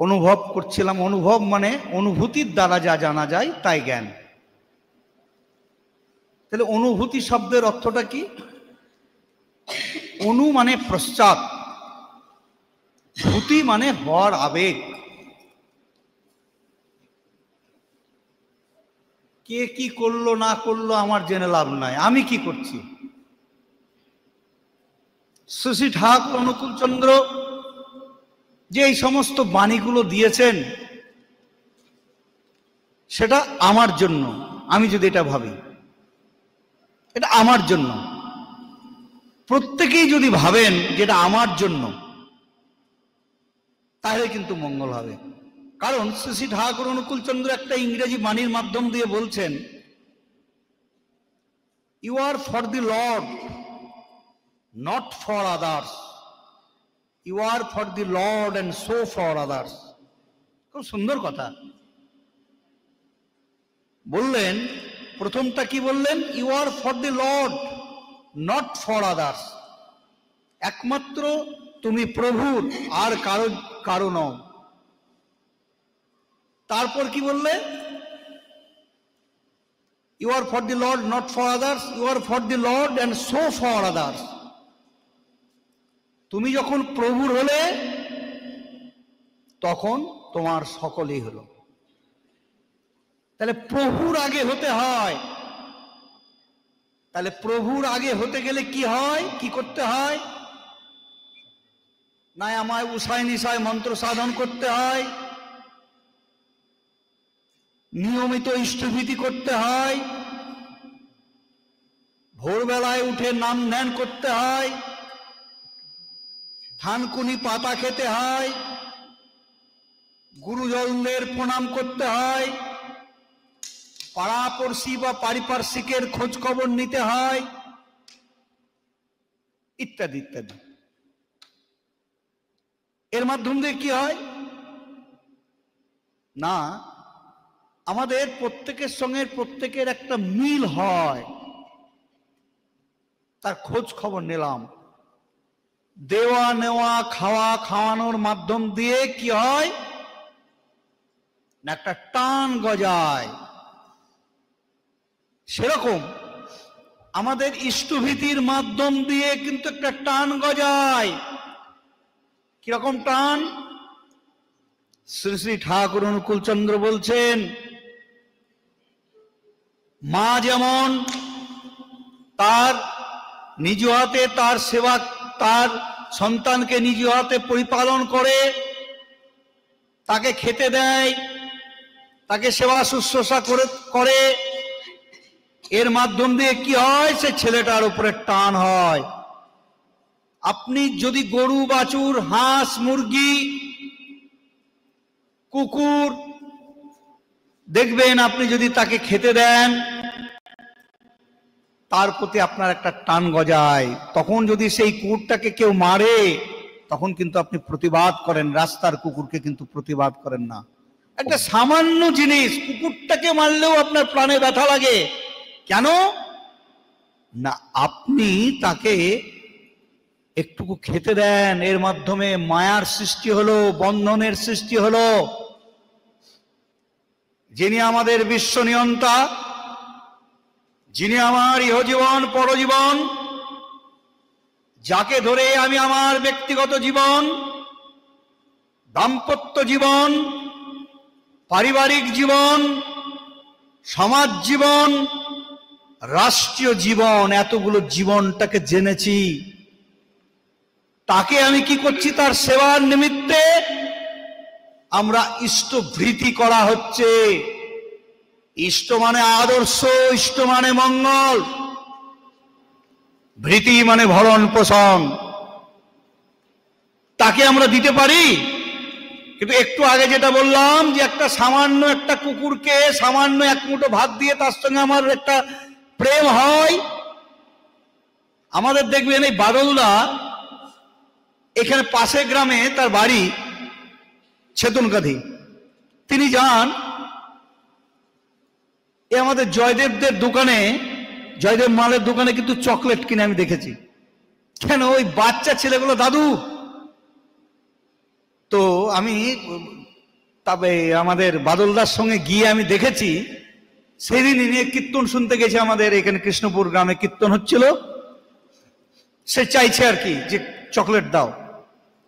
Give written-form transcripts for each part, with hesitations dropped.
অনুভব করছিলাম। অনুভব মানে অনুভূতির দ্বারা যা জানা যায় তাই জ্ঞান। তাহলে অনুভূতি শব্দের অর্থটা কি? অনু মানে পশ্চাৎ, ভূতি মানে হওয়ার আবেগ। কে কি করলো না করলো আমার জেনে লাভ নাই, আমি কি করছি। শ্রী শ্রী ঠাকুর অনুকূলচন্দ্র যে এই সমস্ত বাণীগুলো দিয়েছেন সেটা আমার জন্য। আমি যদি এটা ভাবি এটা আমার জন্য, প্রত্যেকেই যদি ভাবেন যেটা আমার জন্য, তাহলে কিন্তু মঙ্গল হবে। কারণ শ্রী শ্রী ঠাকুর অনুকূলচন্দ্র একটা ইংরেজি বাণীর মাধ্যম দিয়ে বলছেন, you are for the lord not for others, you are for the lord and so for others. খুব সুন্দর কথা বললেন। প্রথমটা কি বললেন? You are for the lord not for others. একমাত্র তুমি প্রভুর, আর কারো নও। তারপর কি বললে? You are for the lord not for others, you are for the lord and so for others. তুমি যখন প্রভুর হলে তখন তোমার সকলেই হলো। তাহলে প্রভুর আগে হতে হয়। তাহলে প্রভুর আগে হতে গেলে কি হয়, কি করতে হয়? না আমায় উষায় নিশায় মন্ত্র সাধন করতে হয়, নিয়মিত ইষ্টভীতি করতে হয়, ভোরবেলায় উঠে নাম ধ্যান করতে হয়, থানকুনি পাতা খেতে হয়, গুরুজনদের প্রণাম করতে হয়, পাড়াপড়শি বা পারিপার্শ্বিকের খোঁজ খবর নিতে হয়, ইত্যাদি ইত্যাদি। এর মাধ্যম দিয়ে কি হয় না, আমাদের প্রত্যেকের সঙ্গে প্রত্যেকের একটা মিল হয়, তার খোঁজ খবর নিলাম। দেওয়া নেওয়া খাওয়া খাওয়ানোর মাধ্যম দিয়ে কি হয় না, একটা টান গজায়। সেরকম আমাদের ইষ্টভীতির মাধ্যম দিয়ে কিন্তু একটা টান গজায়। কিরকম টান? শ্রী শ্রী ঠাকুর অনুকূলচন্দ্র বলছেন, মা যেমন তার নিজ হাতে তার সেবা, তার সন্তানকে নিজ হাতে পরিপালন করে, তাকে খেতে দেয়, তাকে সেবা শুশ্রূষা করে, এর মাধ্যম দিয়ে কি হয়, সে ছেলেটার উপরে টান হয়। আপনি যদি গরু বাছুর, হাঁস মুরগি, কুকুর দেখবেন, আপনি যদি তাকে খেতে দেন তার প্রতি আপনার একটা টান গজায়। তখন যদি সেই কুকুরটাকে কেউ মারে তখন কিন্তু আপনি প্রতিবাদ করেন, রাস্তার কুকুরকে কিন্তু প্রতিবাদ করেন না। একটা সামান্য জিনিস, কুকুরটাকে মারলেও আপনার প্রাণে ব্যথা লাগে। কেন না, আপনি তাকে একটুকু খেতে দেন, এর মাধ্যমে মায়ার সৃষ্টি হলো, বন্ধনের সৃষ্টি হলো। যিনি আমাদের বিশ্ব নিয়ন্তা, যিনি আমার ইহজীবন পরজীবন, যাকে ধরে আমি আমার ব্যক্তিগত জীবন, দাম্পত্য জীবন, পারিবারিক জীবন, সমাজ জীবন, রাষ্ট্রীয় জীবন, এতগুলো জীবনটাকে জেনেছি, তাকে আমি কি করছি, তার সেবার নিমিত্তে আমরা ইষ্টভৃতি করা হচ্ছে। ইষ্ট মানে আদর্শ, ইষ্ট মানে মঙ্গল, ভৃতি মানে ভরণ পোষণ। তাকে আমরা দিতে পারি। কিন্তু একটু আগে যেটা বললাম যে একটা সামান্য একটা কুকুরকে সামান্য এক মুঠো ভাত দিয়ে তার সঙ্গে আমার একটা প্রেম হয়। আমাদের দেখবেন এই বাদলদা, এখানে পাশে গ্রামে তার বাড়ি ছেতনকাধি, তিনি যান এ আমাদের জয়দেবদের দোকানে, জয়দেব মালের দোকানে কিন্তু চকলেট কিনে আমি দেখেছি। কেন? ওই বাচ্চা ছেলেগুলো, দাদু, তো আমি তবে আমাদের বাদলদার সঙ্গে গিয়ে আমি দেখেছি, সেদিনই নিয়ে কীর্তন শুনতে গেছে, আমাদের এখানে কৃষ্ণপুর গ্রামে কীর্তন হচ্ছিল। সে চাইছে আর কি যে চকলেট দাও,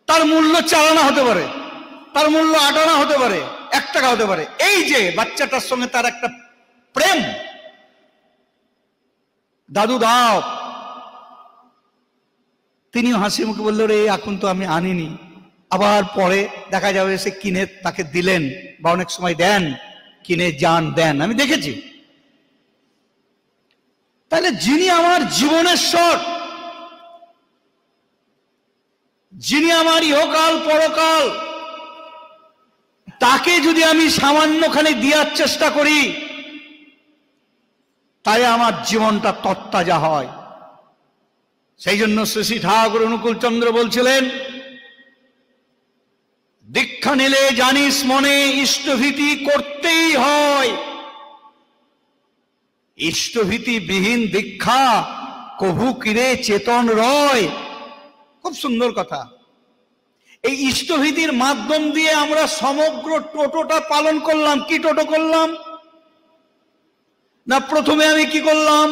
তার মূল্য 4 আনা হতে পারে, তার মূল্য 8 আনা হতে পারে, 1 টাকা হতে পারে। এই যে বাচ্চাটার সঙ্গে তার একটা প্রেম, দাদু দাও, তিনিও হাসি মুখে বললো রে এখন তো আমি আনিনি, আবার পরে দেখা যাবে সে কিনে তাকে দিলেন, বা অনেক সময় দেন, কিনে যান দেন, আমি দেখেছি। তাহলে যিনি আমার জীবনের স্বর, যিনি আমার ইহকাল পরকাল, তাকে যদি আমি সামান্যখানে দেওয়ার চেষ্টা করি, তাই আমার জীবনটা তরতাজা হয়। সেই জন্য শ্রী ঠাকুর অনুকূল চন্দ্র বলছিলেন, দীক্ষা নিলে জানিস মনে ইষ্টভীতি করতেই হয়, ইষ্টভীতি বিহীন দীক্ষা কভু কিরে চেতন রয়। খুব সুন্দর কথা। এই ইষ্টভীতির মাধ্যম দিয়ে আমরা সমগ্র টোটোটা পালন করলাম। কি টোটো করলাম না, প্রথমে আমি কি করলাম,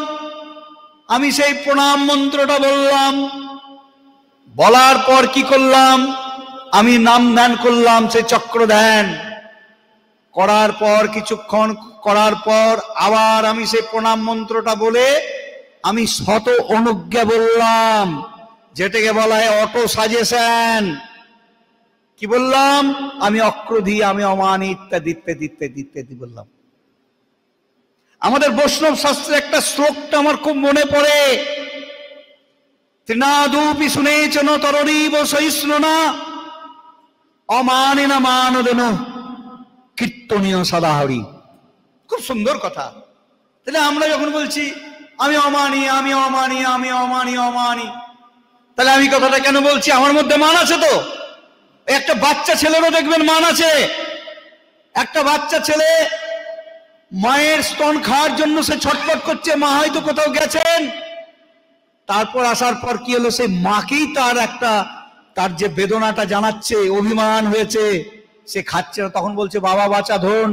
আমি সেই প্রণাম মন্ত্রটা বললাম, বলার পর কি করলাম, আমি নাম ধ্যান করলাম, সেই চক্র ধ্যান করার পর কিছুক্ষণ করার পর আবার আমি সেই প্রণাম মন্ত্রটা বলে আমি শত অনুজ্ঞা বললাম, যেটাকে বলা হয় অটো সাজেশন। কি বললাম, আমি অক্রোধী, আমি অমানি, ইত্যাদি ইত্যাদি ইত্যাদি ইত্যাদি বললাম। আমাদের বৈষ্ণব শাস্ত্রে একটা শ্লোকটা আমার খুব মনে পড়ে, ত্রিনাদুপি শুনেছেন তরণীব সহিষ্ণুনা অমানিনা মানদেন কীর্তনীয় সদাহরি। খুব সুন্দর কথা। তাহলে আমরা যখন বলছি আমি অমানি, আমি অমানি, আমি অমানি, অমানি, তাহলে আমি কথাটা কেন বলছি? আমার মধ্যে মান আছে তো। একটা বাচ্চা ছেলেরও দেখবেন মান আছে। একটা বাচ্চা ছেলে মায়ের স্তন খাওয়ার জন্য সে ছটফট করছে, মা হয়তো কোথাও গেছেন, তারপর আসার পর কি হলো, সেই মাকেই তার যে বেদনাটা জানাচ্ছে, অভিমান হয়েছে, সে খাচ্ছে না, তখন বলছে বাবা বাঁচা ধন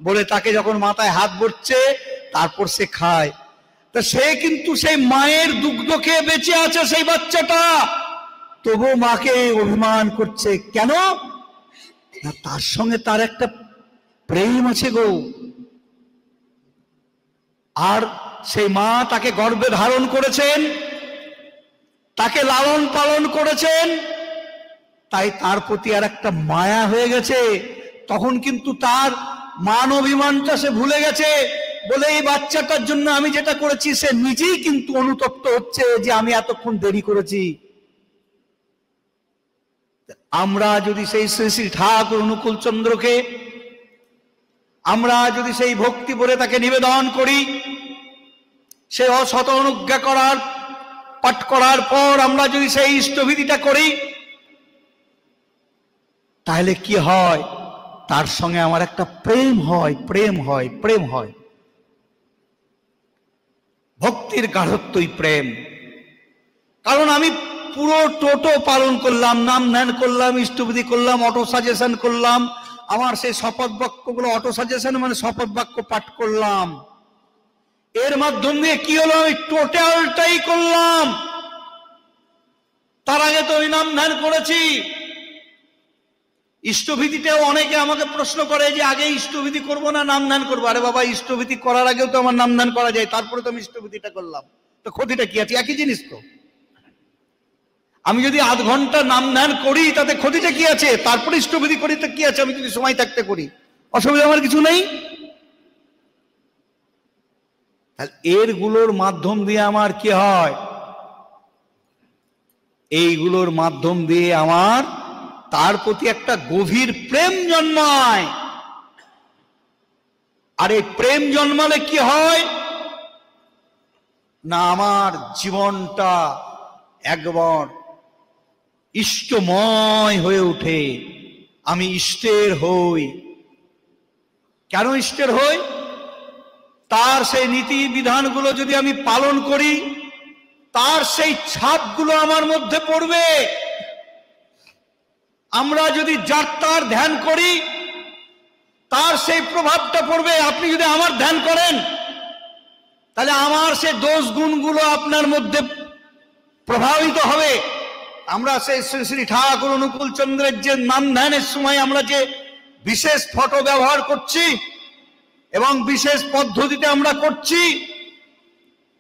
বলে তাকে যখন মাথায় হাত ভরছে তারপর সে খায়। তা সে কিন্তু সেই মায়ের দুগ্ধ খেয়ে বেঁচে আছে সেই বাচ্চাটা, তবু মাকে অভিমান করছে। কেন না, তার সঙ্গে তার একটা প্রেম আছে গো। আর সেই মা তাকে গর্ভে ধারণ করেছেন, তাকে লালন পালন করেছেন, তাই তার প্রতি আর একটা মায়া হয়ে গেছে। তখন কিন্তু তার মান অভিমানটা সে ভুলে গেছে বলে এই বাচ্চাটার জন্য আমি যেটা করেছি, সে নিজেই কিন্তু অনুতপ্ত হচ্ছে যে আমি এতক্ষণ দেরি করেছি। আমরা যদি সেই শ্রী শ্রী ঠাকুর অনুকূল চন্দ্রকে আমরা যদি সেই ভক্তি বলে তাকে নিবেদন করি, সে অশত অনুজ্ঞা করার পাঠ করার পর আমরা যদি সেই ইষ্টভীতিটা করি, তাহলে কি হয়, তার সঙ্গে আমার একটা প্রেম হয়, প্রেম হয়, প্রেম হয়। ভক্তির গাঢ়ত্বই প্রেম। কারণ আমি পুরো টোটো পালন করলাম, নাম ধ্যান করলাম, ইষ্টভীতি করলাম, অটো সাজেশন করলাম, আমার সেই শপথ বাক্যগুলো অটো সাজেশন মানে শপথ বাক্য পাঠ করলাম। এর মাধ্যম দিয়ে কি হলো, আমি টোটালটাই করলাম। তার আগে তো আমি নাম ধ্যান করেছি। ইষ্টভীতিতেও অনেকে আমাকে প্রশ্ন করে যে আগে ইষ্টভীতি করবো না নাম ধ্যান করবো। আরে বাবা, ইষ্টভীতি করার আগেও তো আমার নাম ধ্যান করা যায়, তারপরে তো আমি ইষ্টভীতিটা করলাম, তো ক্ষতিটা কি আছে? একই জিনিস তো। আমি যদি আধ ঘন্টা নাম ধ্যান করি তাতে ক্ষতিটা কি আছে? তারপরে ইষ্টভীতি করি তো কি আছে? আমি যদি সময় থাকতে করি, অসুবিধা আমার কিছু নেই। এরগুলোর মাধ্যম দিয়ে আমার কি হয়, এইগুলোর মাধ্যম দিয়ে আমার তার প্রতি একটা গভীর প্রেম জন্মায়। আর এই প্রেম জন্মালে কি হয় না, আমার জীবনটা একবার ইষ্টময় হয়ে ওঠে। আমি ইষ্টের হই। কেন ইষ্টের হই? তার সেই নীতি বিধানগুলো যদি আমি পালন করি, তার সেই ছাপগুলো আমার মধ্যে পড়বে। আমরা যদি যার তার ধ্যান করি, তার সেই প্রভাবটা পড়বে। আপনি যদি আমার ধ্যান করেন তাহলে আমার সেই দোষ গুণগুলো আপনার মধ্যে প্রভাবিত হবে। আমরা সেই শ্রী শ্রী ঠাকুর অনুকূল চন্দ্রের যে নাম ধ্যানের সময় আমরা যে বিশেষ ফটো ব্যবহার করছি এবং বিশেষ পদ্ধতিতে আমরা করছি,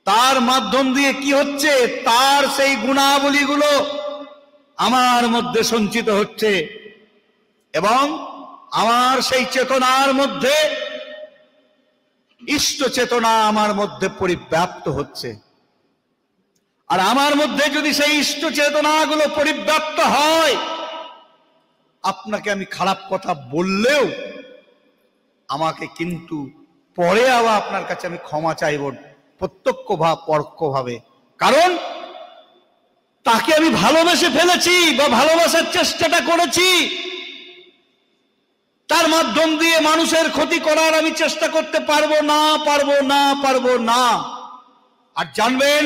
তার মাধ্যম দিয়ে কি হচ্ছে, তার সেই গুণাবলীগুলো আমার মধ্যে সঞ্চিত হচ্ছে এবং আমার সেই চেতনার মধ্যে ইষ্ট চেতনা আমার মধ্যে পরিব্যাপ্ত হচ্ছে। আর আমার মধ্যে যদি সেই ইষ্ট চেতনাগুলো পরিব্যাপ্ত হয়, আপনাকে আমি খারাপ কথা বললেও আমাকে কিন্তু পরে আবার আপনার কাছে আমি ক্ষমা চাইব, প্রত্যক্ষ বা পরোক্ষভাবে। কারণ তাকে আমি ভালোবেসে ফেলেছি বা ভালোবাসার চেষ্টাটা করেছি, তার মাধ্যম দিয়ে মানুষের ক্ষতি করার আমি চেষ্টা করতে পারবো না। আর জানবেন,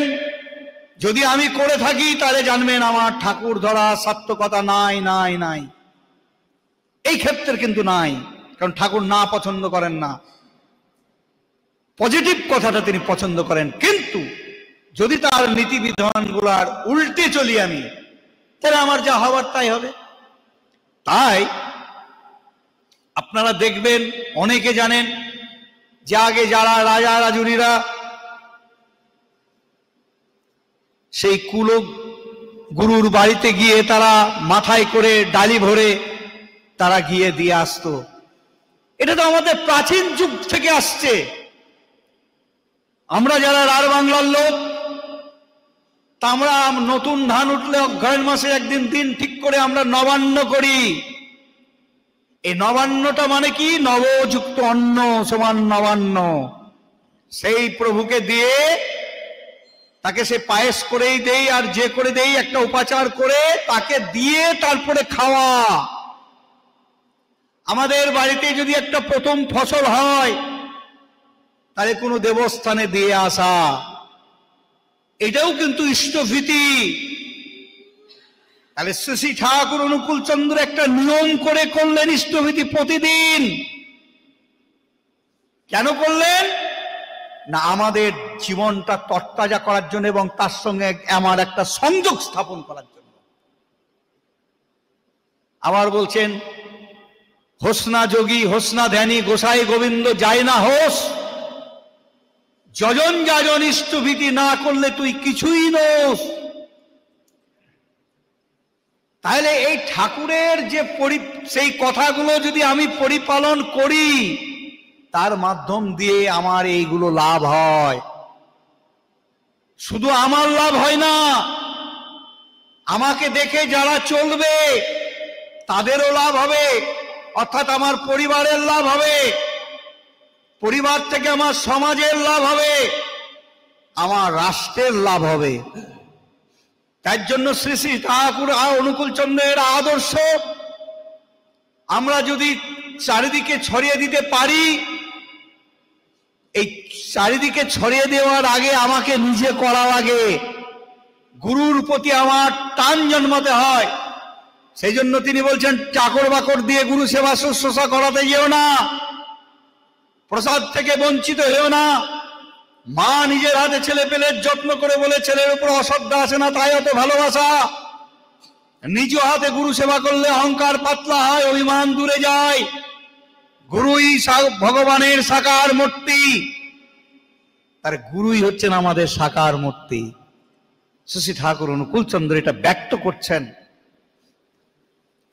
যদি আমি করে থাকি তাহলে জানবেন আমার ঠাকুর ধরা সার্থকতা নাই। এই ক্ষেত্রে কিন্তু নাই, কারণ ঠাকুর না পছন্দ করেন না, পজিটিভ কথাটা তিনি পছন্দ করেন। কিন্তু যদি তার নীতিবিধানগুলার উল্টে চলি আমি, তাহলে আমার যা হবার তাই হবে। তাই আপনারা দেখবেন, অনেকে জানেন যে আগে যারা রাজা রাজুরিরা সেই কুল গুরুর বাড়িতে গিয়ে তারা মাথায় করে ডালি ভরে তারা গিয়ে দিয়ে আসতো। এটা তো আমাদের প্রাচীন যুগ থেকে আসছে। আমরা যারা রাঢ় বাংলার লোক, তা আমরা নতুন ধান উঠলে অগ্রহায়ণ মাসে একদিন দিন ঠিক করে আমরা নবান্ন করি। এই নবান্নটা মানে কি? নবযুক্ত অন্ন সমান নবান্ন। সেই প্রভুকে দিয়ে তাকে সে পায়েস করেই দেই আর যে করে দেই, একটা উপাচার করে তাকে দিয়ে তারপরে খাওয়া। আমাদের বাড়িতে যদি একটা প্রথম ফসল হয় তাহলে কোনো দেবস্থানে দিয়ে আসা, এটাও কিন্তু ইষ্টভীতি। তাহলে শ্রী ঠাকুর অনুকূল চন্দ্র একটা নিয়ম করে করলেন ইষ্টভীতি প্রতিদিন। কেন করলেন না? আমাদের জীবনটা তরতাজা করার জন্য এবং তার সঙ্গে আমার একটা সংযোগ স্থাপন করার জন্য। আবার বলছেন, হোসনা যোগী হোসনা ধ্যানী গোসাই গোবিন্দ যায় না হোস, যজন যাজন ইষ্টভীতি না করলে তুই কিছুই নোস। তাহলে এই ঠাকুরের যে সেই কথাগুলো যদি আমি পরিপালন করি, তার মাধ্যম দিয়ে আমার এইগুলো লাভ হয়। শুধু আমার লাভ হয় না, আমাকে দেখে যারা চলবে তাদেরও লাভ হবে, অর্থাৎ আমার পরিবারের লাভ হবে, পরিবার থেকে আমার সমাজের লাভ হবে, আমার রাষ্ট্রের লাভ হবে। তার জন্য শ্রী শ্রী ঠাকুর অনুকূল চন্দ্রের আদর্শ আমরা যদি চারিদিকে ছড়িয়ে দিতে পারি, এই চারিদিকে ছড়িয়ে দেওয়ার আগে আমাকে নিজে করা লাগে। গুরুর প্রতি আমার টান জন্মাতে হয়। সেই জন্য তিনি বলছেন, চাকর বাকর দিয়ে গুরু সেবা শুশ্রূষা করাতে যেও না, প্রসাদ থেকে বঞ্চিত হয়েও না। মা নিজের হাতে ছেলে পেলের যত্ন করে বলে ছেলের উপর অশ্রদ্ধা আসে না, তাই অত ভালোবাসা। নিজ হাতে গুরু সেবা করলে অহংকার পাতলা হয়, অভিমান দূরে যায়। গুরুই ভগবানের সাকার মূর্তি, তার গুরুই হচ্ছেন আমাদের সাকার মূর্তি। শ্রী ঠাকুর অনুকূল চন্দ্র এটা ব্যক্ত করছেন।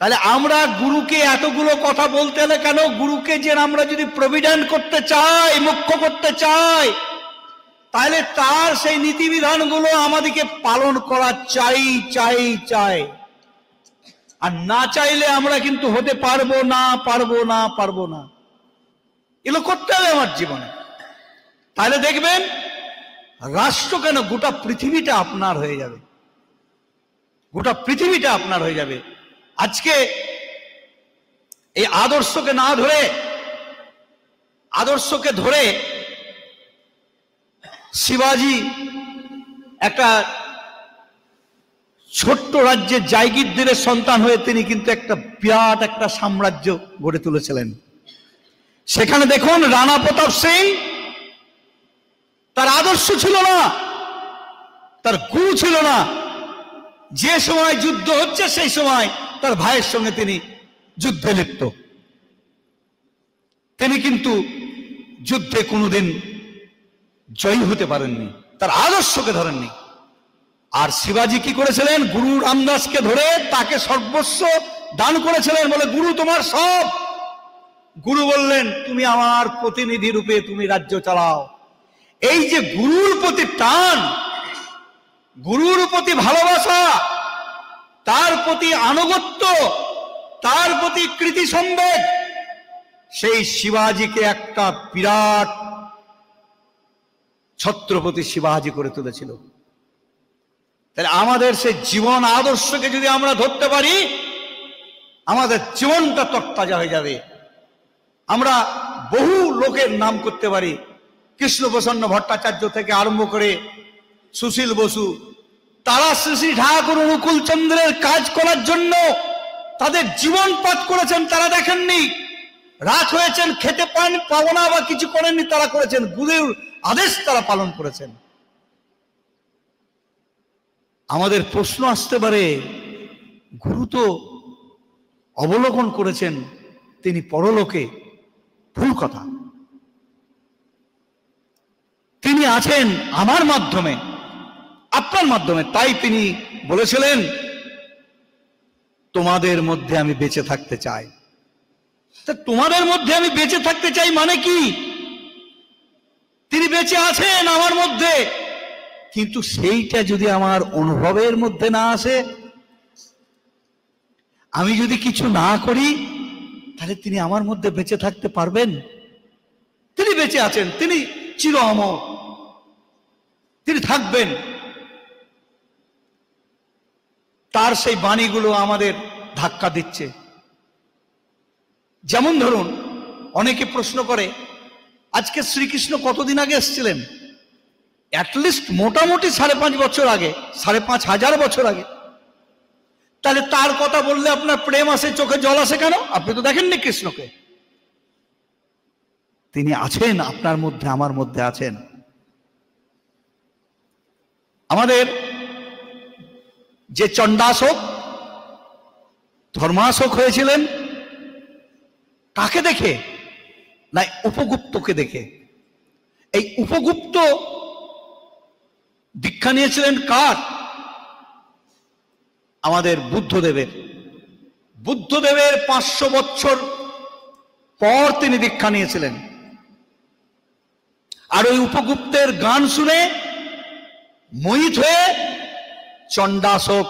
তাহলে আমরা গুরুকে এতগুলো কথা বলতে হলে কেন? গুরুকে যে আমরা যদি প্রভিডেন্ট করতে চাই, মুখ্য করতে চাই, তাহলে তার সেই নীতিবিধানগুলো আমাদেরকে পালন করা চাই। আর না চাইলে আমরা কিন্তু হতে পারবো না। এগুলো করতে হবে আমার জীবনে। তাহলে দেখবেন রাষ্ট্র কেন, গোটা পৃথিবীটা আপনার হয়ে যাবে, গোটা পৃথিবীটা আপনার হয়ে যাবে। আজকে এই আদর্শকে না ধরে, আদর্শকে ধরে শিবাজি একটা ছোট্ট রাজ্যের জায়গিরদারের সন্তান হয়ে তিনি কিন্তু একটা বিরাট একটা সাম্রাজ্য গড়ে তুলেছিলেন। সেখানে দেখুন রানা প্রতাপ সিং তার আদর্শ ছিল না, তার গুরু ছিল না। যে সময় যুদ্ধ হচ্ছে সেই সময় তার ভাইয়ের সঙ্গে তিনি যুদ্ধে লিপ্ত। তিনি কিন্তু যুদ্ধে কোনোদিন জয়ী হতে পারেননি, তার আদর্শকে ধরেননি। আর শিবাজি কি করেছিলেন? গুরু রামদাসকে ধরে তাকে সর্বস্ব দান করেছিলেন, বলে গুরু তোমার সব। গুরু বললেন তুমি আমার প্রতিনিধি রূপে তুমি রাজ্য চালাও। এই যে গুরুর প্রতি টান, গুরুর প্রতি ভালোবাসা, তার প্রতি আনুগত্য, তার প্রতি কৃতি সম্বেদ, সেই শিবাজিকে একটা বিরাট ছত্রপতি শিবাজি করে তুলেছিল। তাহলে আমাদের সেই জীবন আদর্শকে যদি আমরা ধরতে পারি, আমাদের জীবনটা তরতাজা হয়ে যাবে। আমরা বহু লোকের নাম করতে পারি, কৃষ্ণপ্রসন্ন ভট্টাচার্য থেকে আরম্ভ করে সুশীল বসু, তারা শ্রী শ্রী ঠাকুর অনুকূল চন্দ্রের কাজ করার জন্য তাদের জীবন পাত করেছেন। তারা দেখেননি রাত হয়েছেন, খেতে পাবো না বা কিছু করেননি, তারা করেছেন। গুরুর আদেশ তারা পালন করেছেন। আমাদের প্রশ্ন আসতে পারে, গুরু তো অবলোকন করেছেন তিনি পরলোকে। ভুল কথা। তিনি আছেন আমার মাধ্যমে, আপনার মাধ্যমে। তাই তিনি বলেছিলেন তোমাদের মধ্যে আমি বেঁচে থাকতে চাই। তা তোমাদের মধ্যে আমি বেঁচে থাকতে চাই মানে কি? তিনি বেঁচে আছেন আমার মধ্যে, কিন্তু সেইটা যদি আমার অনুভবের মধ্যে না আসে, আমি যদি কিছু না করি, তাহলে তিনি আমার মধ্যে বেঁচে থাকতে পারবেন? তিনি বেঁচে আছেন, তিনি চির অমর, তিনি থাকবেন। তার সেই বাণীগুলো আমাদের ধাক্কা দিচ্ছে। যেমন ধরুন, অনেকে প্রশ্ন করে আজকে শ্রীকৃষ্ণ কতদিন আগে এসেছিলেন? অ্যাটলিস্ট মোটামুটি 5.5 বছর আগে, 5,500 বছর আগে। তাহলে তার কথা বললে আপনার প্রেম আসে, চোখে জল আসে কেন? আপনি তো দেখেননি কৃষ্ণকে। তিনি আছেন আপনার মধ্যে, আমার মধ্যে আছেন। আমাদের যে চণ্ডাশোক, ধর্মাশোক হয়েছিলেন কাকে দেখে? না, উপগুপ্তকে দেখে। এই উপগুপ্ত দীক্ষা নিয়েছিলেন কার? আমাদের বুদ্ধদেবের। বুদ্ধদেবের 500 বছর পর তিনি দীক্ষা নিয়েছিলেন। আর ওই উপগুপ্তের গান শুনে মোহিত হয়ে চণ্ডাশোক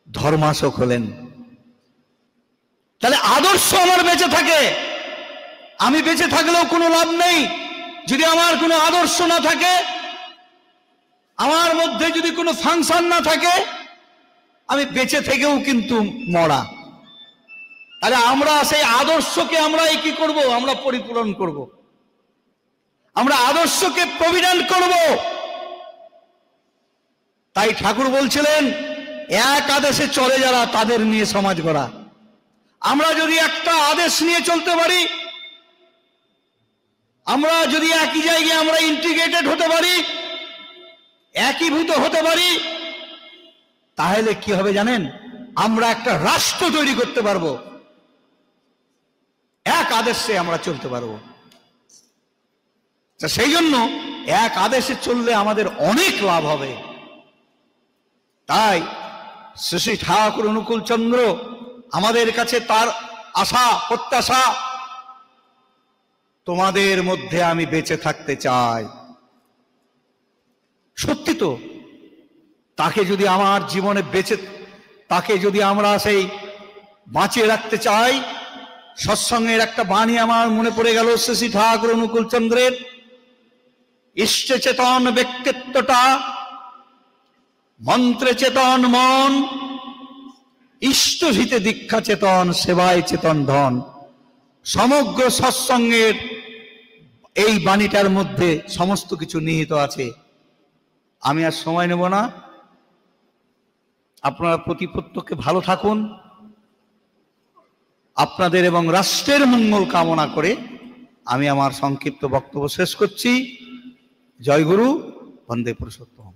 ধর্মাশোক হলেন। তাহলে আদর্শ আমার বেঁচে থাকে। আমি বেঁচে থাকলেও কোনো লাভ নেই যদি আমার কোনো আদর্শ না থাকে, আমার মধ্যে যদি কোনো ফাংশন না থাকে, আমি বেঁচে থেকেও কিন্তু মরা। তাহলে আমরা সেই আদর্শকে আমরা কি করব? আমরা পরিপূরণ করব, আমরা আদর্শকে প্রভিডেন্ট করব। তাই ঠাকুর বলছিলেন এক আদেশে চলে যারা, তাদের নিয়ে সমাজ গড়া। আমরা যদি একটা আদেশ নিয়ে চলতে পারি, আমরা যদি একই জায়গায় আমরা ইন্টিগ্রেটেড হতে পারি, একীভূত হতে পারি, তাহলে কি হবে জানেন? আমরা একটা রাষ্ট্র তৈরি করতে পারবো। এক আদেশে আমরা চলতে পারবো। সেই জন্য এক আদেশে চললে আমাদের অনেক লাভ হবে। তাই শ্রী শ্রী ঠাকুর অনুকূল চন্দ্র আমাদের কাছে তার আশা প্রত্যাশা, তোমাদের মধ্যে আমি বেঁচে থাকতে চাই। সত্যি তো, তাকে যদি আমার জীবনে তাকে যদি আমরা সেই বাঁচিয়ে রাখতে চাই, সৎসঙ্গের একটা বাণী আমার মনে পড়ে গেল শ্রী শ্রী ঠাকুর অনুকূল চন্দ্রের। ইষ্টে চেতন ব্যক্তিত্বটা, মন্ত্রে চেতন মন, ইষ্টহিতে দীক্ষা চেতন, সেবায় চেতন ধন। সমগ্র সৎসঙ্গের এই বাণীটার মধ্যে সমস্ত কিছু নিহিত আছে। আমি আর সময় নেব না। আপনারা প্রত্যেকে ভালো থাকুন। আপনাদের এবং রাষ্ট্রের মঙ্গল কামনা করে আমি আমার সংক্ষিপ্ত বক্তব্য শেষ করছি। জয় গুরু, বন্দে পুরুষোত্তম।